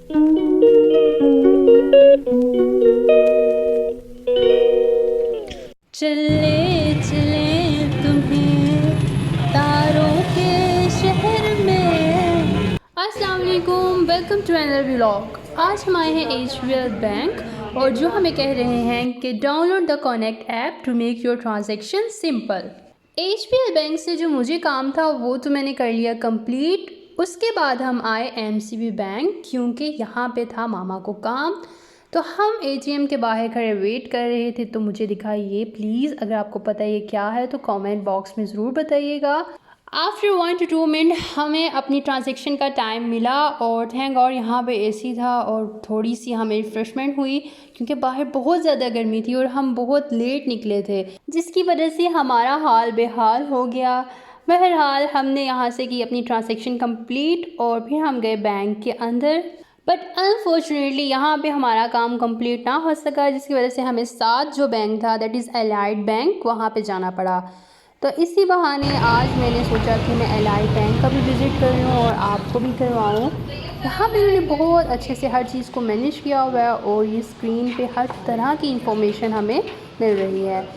चले चले तुम्हें तारों के शहर में। अस्सलाम वालेकुम, वेलकम टू अनदर व्लॉग। आज हम आए हैं HBL बैंक और जो हमें कह रहे हैं कि download the connect app to make your transaction simple. HBL bank से जो मुझे काम था वो तो मैंने कर लिया कंप्लीट। उसके बाद हम आए MCB बैंक क्योंकि यहाँ पे था मामा को काम। तो हम ATM के बाहर खड़े वेट कर रहे थे तो मुझे दिखा ये। प्लीज़ अगर आपको पता है ये क्या है तो कमेंट बॉक्स में ज़रूर बताइएगा। आफ्टर 1 to 2 मिनट हमें अपनी ट्रांजैक्शन का टाइम मिला और थैंक गॉड यहाँ पे AC था और थोड़ी सी हमें रिफ्रेशमेंट हुई क्योंकि बाहर बहुत ज़्यादा गर्मी थी और हम बहुत लेट निकले थे जिसकी वजह से हमारा हाल बेहाल हो गया। बहरहाल हमने यहाँ से की अपनी ट्रांजैक्शन कंप्लीट और फिर हम गए बैंक के अंदर। बट अनफॉर्चुनेटली यहाँ पे हमारा काम कंप्लीट ना हो सका जिसकी वजह से हमें साथ जो बैंक था दैट इज़ एलाइड बैंक वहाँ पे जाना पड़ा। तो इसी बहाने आज मैंने सोचा कि मैं एलाइड बैंक का भी विज़िट कर लूँ और आपको भी करवाऊँ। यहाँ पे उन्होंने बहुत अच्छे से हर चीज़ को मैनेज किया हुआ है और ये स्क्रीन पे हर तरह की इंफॉर्मेशन हमें मिल रही है।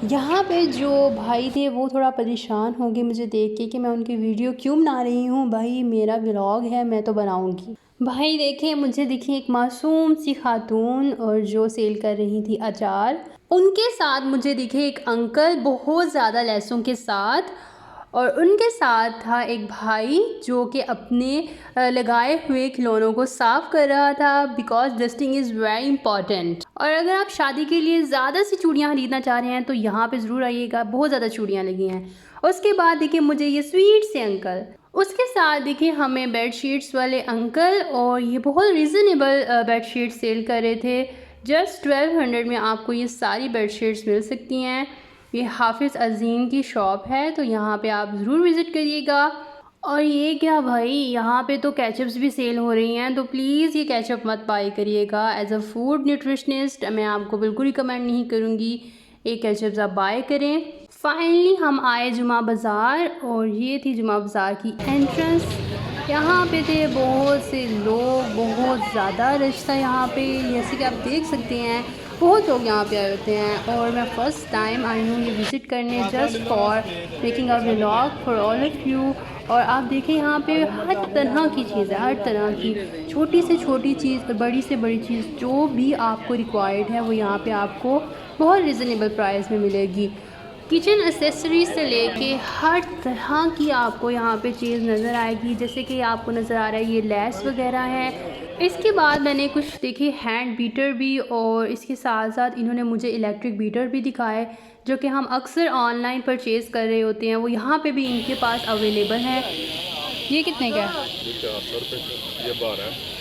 यहाँ पे जो भाई थे वो थोड़ा परेशान हो गए मुझे देख के कि मैं उनकी वीडियो क्यों बना रही हूँ। भाई मेरा व्लॉग है, मैं तो बनाऊँगी। भाई देखें, मुझे दिखी एक मासूम सी खातून और जो सेल कर रही थी अचार। उनके साथ मुझे दिखे एक अंकल बहुत ज़्यादा लहसुन के साथ और उनके साथ था एक भाई जो कि अपने लगाए हुए खिलौनों को साफ़ कर रहा था because dusting is very important. और अगर आप शादी के लिए ज़्यादा सी चूड़ियाँ ख़रीदना चाह रहे हैं तो यहाँ पे ज़रूर आइएगा, बहुत ज़्यादा चूड़ियाँ लगी हैं। उसके बाद देखिए मुझे ये स्वीट से अंकल, उसके साथ देखिए हमें बेडशीट्स वाले अंकल और ये बहुत रीज़नेबल बेडशीट सेल कर रहे थे। जस्ट 1200 में आपको ये सारी बेडशीट्स मिल सकती हैं। ये हाफिज़ अज़ीम की शॉप है तो यहाँ पे आप ज़रूर विज़िट करिएगा। और ये क्या भाई, यहाँ पे तो केचप्स भी सेल हो रही हैं तो प्लीज़ ये केचप मत बाय करिएगा। एज अ फूड न्यूट्रिशनिस्ट मैं आपको बिल्कुल रिकमेंड नहीं करूँगी ये केचप्स आप बाय करें। फाइनली हम आए जुमा बाज़ार और ये थी जुमा बाज़ार की एंट्रेंस। यहाँ पे थे बहुत से लोग, बहुत ज़्यादा रश था यहाँ पे, जैसे कि आप देख सकते हैं बहुत लोग यहाँ पे आए होते हैं। और मैं फ़र्स्ट टाइम आई हूँ ये विज़िट करने just for making a vlog for all of you. और आप देखें यहाँ पे हर तरह की चीज़ है, हर तरह की, छोटी से छोटी चीज़ और बड़ी से बड़ी चीज़ जो भी आपको रिक्वायर्ड है वो यहाँ पे आपको बहुत रिजनेबल प्राइस में मिलेगी। किचन एसेसरीज से लेके हर तरह की आपको यहाँ पे चीज़ नज़र आएगी। जैसे कि आपको नज़र आ रहा है ये लेस वगैरह है। इसके बाद मैंने कुछ देखी हैंड बीटर भी और इसके साथ साथ इन्होंने मुझे इलेक्ट्रिक बीटर भी दिखाए जो कि हम अक्सर ऑनलाइन परचेज़ कर रहे होते हैं, वो यहाँ पे भी इनके पास अवेलेबल है। ये कितने का है? ये 400 रुपये का, ये 12 है।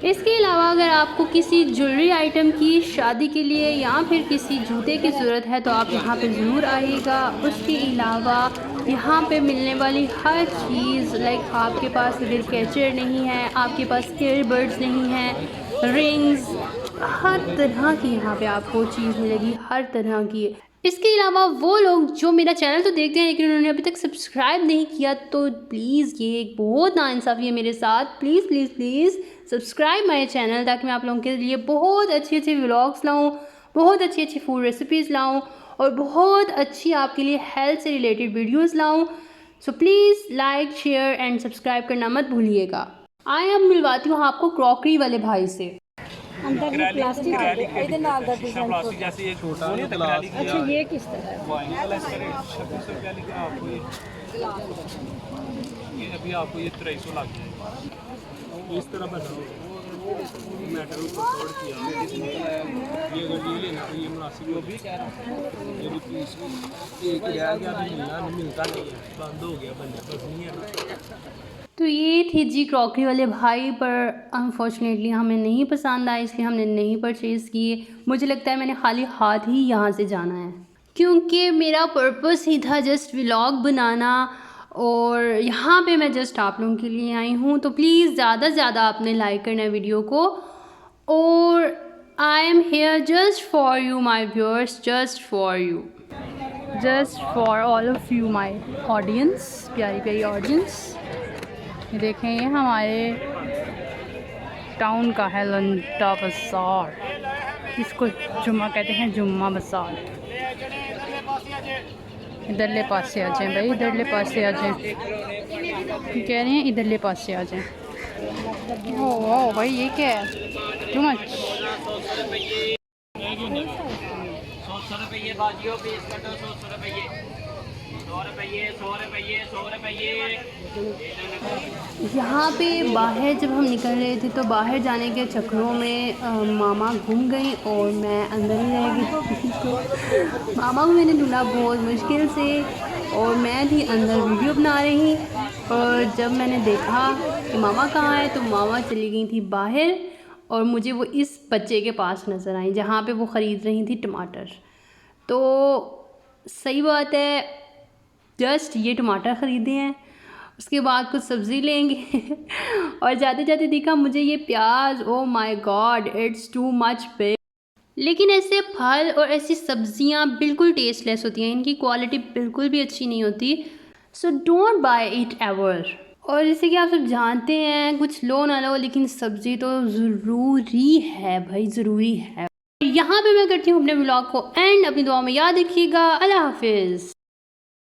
इसके अलावा अगर आपको किसी ज्वेलरी आइटम की शादी के लिए या फिर किसी जूते की ज़रूरत है तो आप यहाँ पे ज़रूर आइएगा। उसके अलावा यहाँ पे मिलने वाली हर चीज़, लाइक आपके पास अगर कैचर नहीं है, आपके पास ईयरबड्स नहीं है, रिंग्स, हर तरह की यहाँ पे आपको चीज़ मिलेगी, हर तरह की। इसके अलावा वो लोग जो मेरा चैनल तो देखते हैं लेकिन उन्होंने अभी तक सब्सक्राइब नहीं किया तो प्लीज़, ये एक बहुत नाइंसाफ़ी है मेरे साथ, please please please subscribe my channel ताकि मैं आप लोगों के लिए बहुत अच्छे अच्छे व्लॉग्स लाऊं, बहुत अच्छी अच्छी फूड रेसिपीज़ लाऊं और बहुत अच्छी आपके लिए हेल्थ से रिलेटेड वीडियोज़ लाऊं। So please like, share and subscribe करना मत भूलिएगा। आए अब मिलवाती हूँ आपको क्रॉकरी वाले भाई से। अंदर भी प्लास्टिक है, इधर नाल दा डिजाइन प्लास्टिक जैसे ये छोटा वाला ग्लास। अच्छा ये किस तरह है? ये अभी आपको ये 300 लग जाएगा। इस तरह बना मैटर ऊपर छोड़ किया। ये अगर ये लेना तो ये मुनासिब होगी। ये भी पीस एक रह गया, अभी मिलता नहीं है, बंद हो गया, बंद बस नहीं है। तो ये थी जी क्रॉकरी वाले भाई, पर अनफॉर्चुनेटली हमें नहीं पसंद आया इसलिए हमने नहीं परचेज़ किए। मुझे लगता है मैंने खाली हाथ ही यहाँ से जाना है क्योंकि मेरा पर्पस ही था जस्ट व्लॉग बनाना और यहाँ पे मैं जस्ट आप लोगों के लिए आई हूँ। तो प्लीज़ ज़्यादा से ज़्यादा आपने लाइक करना है वीडियो को। और I am here just for you my viewers, just for you, just for all of you my audience, प्यारी प्यारी ऑडियंस। ये देखें, ये हमारे टाउन का है लंटा बाज़ार, इसको जुम्मा कहते हैं, जुम्मा बाज़ार। इधरले पासे आ जाएं भाई, इधरले पासे आ जाएं, कह रहे हैं इधरले पासे आ जाएं। ओह भाई ये क्या है, टू मच। 100 रुपये बाजियो पीस कटो 100 रुपये 100 रुपये 100 रुपये 100 रुपये। यहाँ पे बाहर जब हम निकल रहे थे तो बाहर जाने के चक्करों में मामा घूम गई और मैं अंदर ही रह गई। तो मामा को मैंने ढूंढा बहुत मुश्किल से और मैं थी अंदर वीडियो बना रही। और जब मैंने देखा कि मामा कहाँ है तो मामा चली गई थी बाहर और मुझे वो इस बच्चे के पास नज़र आई जहाँ पे वो ख़रीद रही थी टमाटर। तो सही बात है, जस्ट ये टमाटर ख़रीदे हैं, उसके बाद कुछ सब्ज़ी लेंगे और जाते जाते देखा मुझे ये प्याज, oh my God it's too much big. लेकिन ऐसे फल और ऐसी सब्ज़ियाँ बिल्कुल टेस्टलेस होती हैं, इनकी क्वालिटी बिल्कुल भी अच्छी नहीं होती। So don't buy it ever. और जैसे कि आप सब जानते हैं, कुछ लो ना लो लेकिन सब्ज़ी तो ज़रूरी है भाई, ज़रूरी है। यहाँ पे मैं करती हूँ अपने व्लॉग को एंड, अपनी दुआ में याद रखिएगा। अल्लाह हाफिज़।